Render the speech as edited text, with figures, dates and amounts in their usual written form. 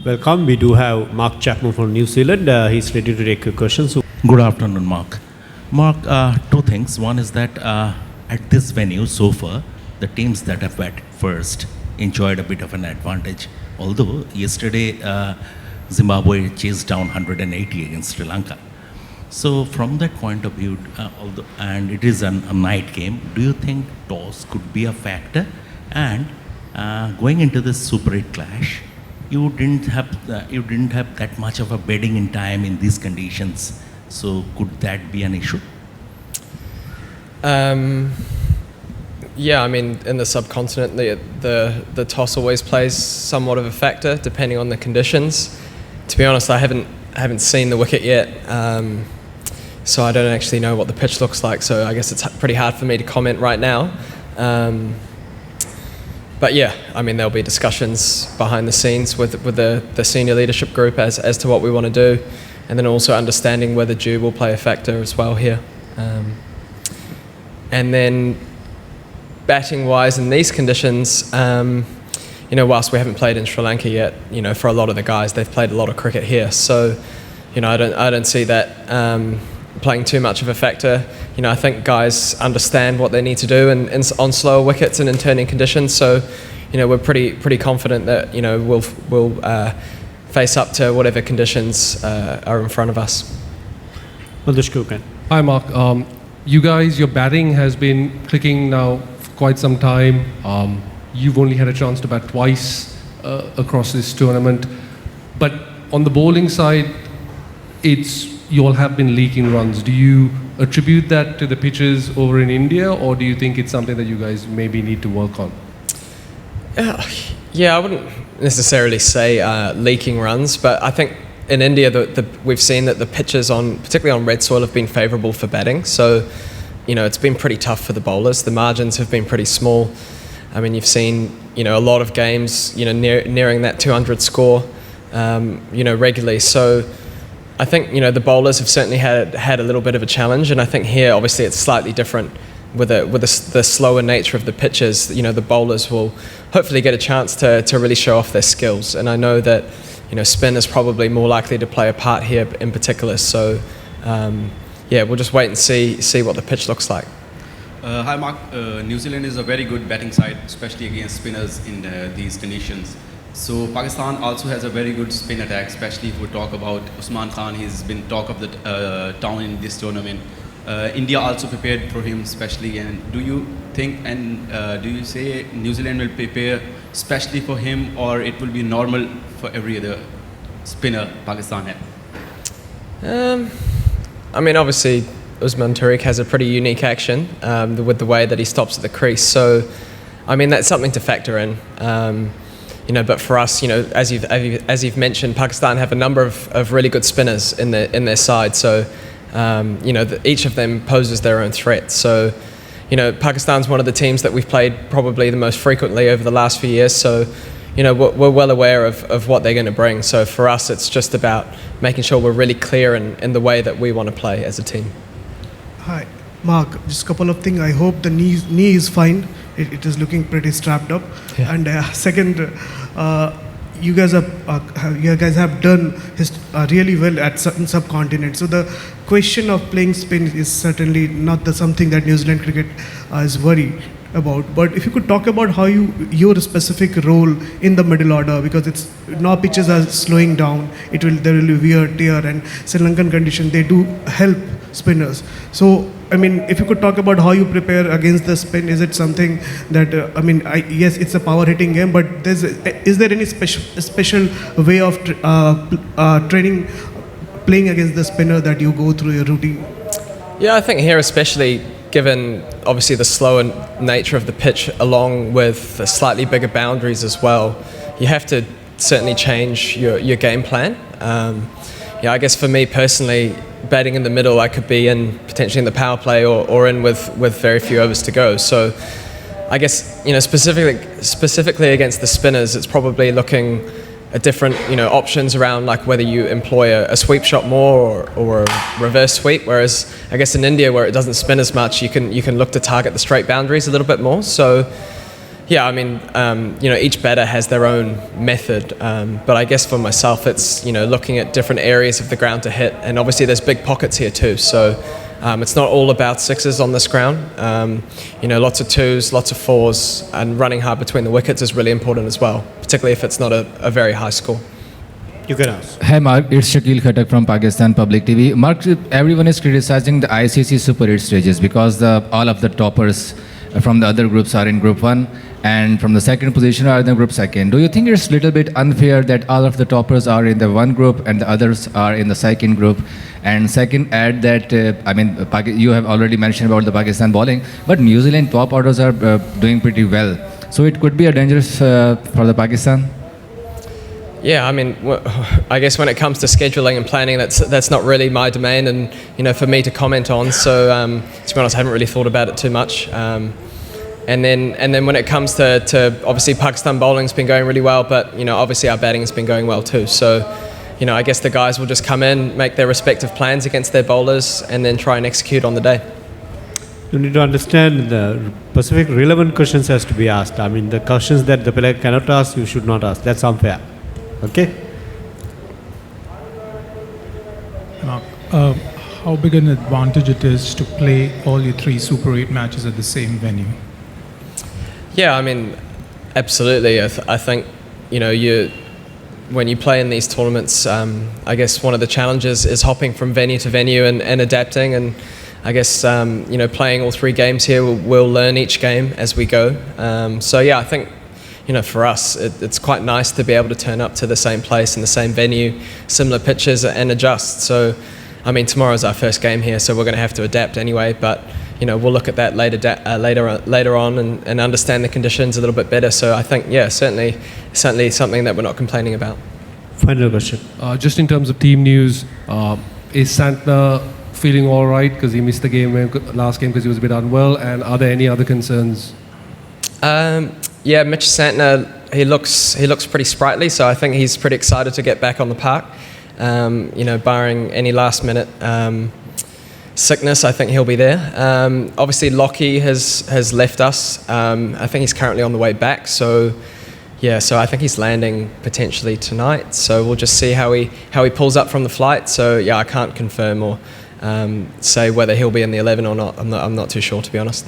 Welcome. We do have Mark Chapman from New Zealand. He's ready to take your questions. Good afternoon, Mark. Mark, two things. One is that at this venue so far, the teams that have batted first enjoyed a bit of an advantage. Although yesterday Zimbabwe chased down 180 against Sri Lanka. So from that point of view, and it is a night game, do you think toss could be a factor? And going into this Super 8 clash, you didn't have that much of a bedding in time in these conditions. So could that be an issue? Yeah, I mean, in the subcontinent, the toss always plays somewhat of a factor depending on the conditions. To be honest, I haven't seen the wicket yet, so I don't actually know what the pitch looks like. So I guess it's pretty hard for me to comment right now. But yeah, I mean, there'll be discussions behind the scenes with the senior leadership group as to what we want to do, and then also understanding whether dew will play a factor as well here. And then batting-wise in these conditions, whilst we haven't played in Sri Lanka yet, for a lot of the guys, they've played a lot of cricket here. So, I don't see that playing too much of a factor. I think guys understand what they need to do on slower wickets and in turning conditions. So, we're pretty confident that we'll face up to whatever conditions are in front of us. Hi, Mark. You guys, your batting has been clicking now for quite some time. You've only had a chance to bat twice across this tournament. But on the bowling side, you all have been leaking runs. Do you attribute that to the pitches over in India, or do you think it's something that you guys maybe need to work on? Yeah, I wouldn't necessarily say leaking runs, but I think in India we've seen that the pitches particularly on red soil have been favourable for batting. So, it's been pretty tough for the bowlers. The margins have been pretty small. I mean, you've seen a lot of games nearing that 200 score regularly. So I think the bowlers have certainly had a little bit of a challenge, and I think here obviously it's slightly different with the slower nature of the pitches. The bowlers will hopefully get a chance to really show off their skills, and I know that spin is probably more likely to play a part here in particular. So we'll just wait and see what the pitch looks like. Hi Mark, New Zealand is a very good batting side, especially against spinners in these conditions. So Pakistan also has a very good spin attack, especially if we talk about Usman Khan. He's been talk of the town in this tournament. India also prepared for him especially. And do you think do you say New Zealand will prepare especially for him, or it will be normal for every other spinner Pakistan had? I mean, obviously Usman Tariq has a pretty unique action with the way that he stops at the crease. So, I mean, that's something to factor in. But for us, as you've mentioned, Pakistan have a number of really good spinners in their side. So, each of them poses their own threat. So, Pakistan's one of the teams that we've played probably the most frequently over the last few years. So, we're well aware of what they're going to bring. So for us, it's just about making sure we're really clear in the way that we want to play as a team. Hi, Mark. Just a couple of things. I hope the knee is fine. It is looking pretty strapped up. Yeah. And second, you guys have done really well at certain subcontinents. So the question of playing spin is certainly not something that New Zealand cricket is worried about. But if you could talk about how your specific role in the middle order, because it's now pitches are slowing down. There will be wear, tear, and Sri Lankan condition. They do help spinners. So I mean, if you could talk about how you prepare against the spin, is it something that yes, it's a power hitting game, but is there any special way of training, playing against the spinner that you go through your routine? Yeah, I think here especially, given obviously the slower nature of the pitch along with the slightly bigger boundaries as well, you have to certainly change your game plan. I guess for me personally, batting in the middle, I could be potentially in the power play or in with very few overs to go. So I guess specifically against the spinners, it's probably looking at different options around like whether you employ a sweep shot more or a reverse sweep. Whereas I guess in India, where it doesn't spin as much, you can look to target the straight boundaries a little bit more. So Yeah, I mean, each batter has their own method, but I guess for myself, it's looking at different areas of the ground to hit, and obviously there's big pockets here too. So it's not all about sixes on this ground. Lots of twos, lots of fours, and running hard between the wickets is really important as well, particularly if it's not a very high score. You can ask. Hi Mark, it's Shakil Khatak from Pakistan Public TV. Mark, everyone is criticizing the ICC Super 8 stages because all of the toppers from the other groups are in Group 1 and from the second position are in the Group 2. Do you think it's a little bit unfair that all of the toppers are in the one group and the others are in the second group? And second, add that, you have already mentioned about the Pakistan bowling, but New Zealand top orders are doing pretty well. So it could be a dangerous for the Pakistan? Yeah, I mean, I guess when it comes to scheduling and planning, that's not really my domain, and for me to comment on. So to be honest, I haven't really thought about it too much. And then when it comes to obviously Pakistan bowling's been going really well, but obviously our batting has been going well too. So I guess the guys will just come in, make their respective plans against their bowlers, and then try and execute on the day. You need to understand the specific relevant questions has to be asked. I mean, the questions that the player cannot ask, you should not ask. That's unfair. Okay. Mark, how big an advantage it is to play all your 3 Super 8 matches at the same venue? Yeah, I mean, absolutely. I think when you play in these tournaments, I guess one of the challenges is hopping from venue to venue and adapting. And I guess playing all 3 games here, we'll learn each game as we go. So yeah, I think. For us, it's quite nice to be able to turn up to the same place in the same venue, similar pitches, and adjust. So, I mean, tomorrow's our first game here, so we're going to have to adapt anyway. But we'll look at that later on and understand the conditions a little bit better. So I think, yeah, certainly something that we're not complaining about. Final question. Just in terms of team news, is Santner feeling all right because he missed the last game because he was a bit unwell? And are there any other concerns? Yeah, Mitch Santner, he looks pretty sprightly, so I think he's pretty excited to get back on the park. Barring any last-minute sickness, I think he'll be there. Obviously, Lockie has left us. I think he's currently on the way back, so I think he's landing potentially tonight. So we'll just see how he pulls up from the flight. So yeah, I can't confirm or say whether he'll be in the 11 or not. I'm not too sure, to be honest.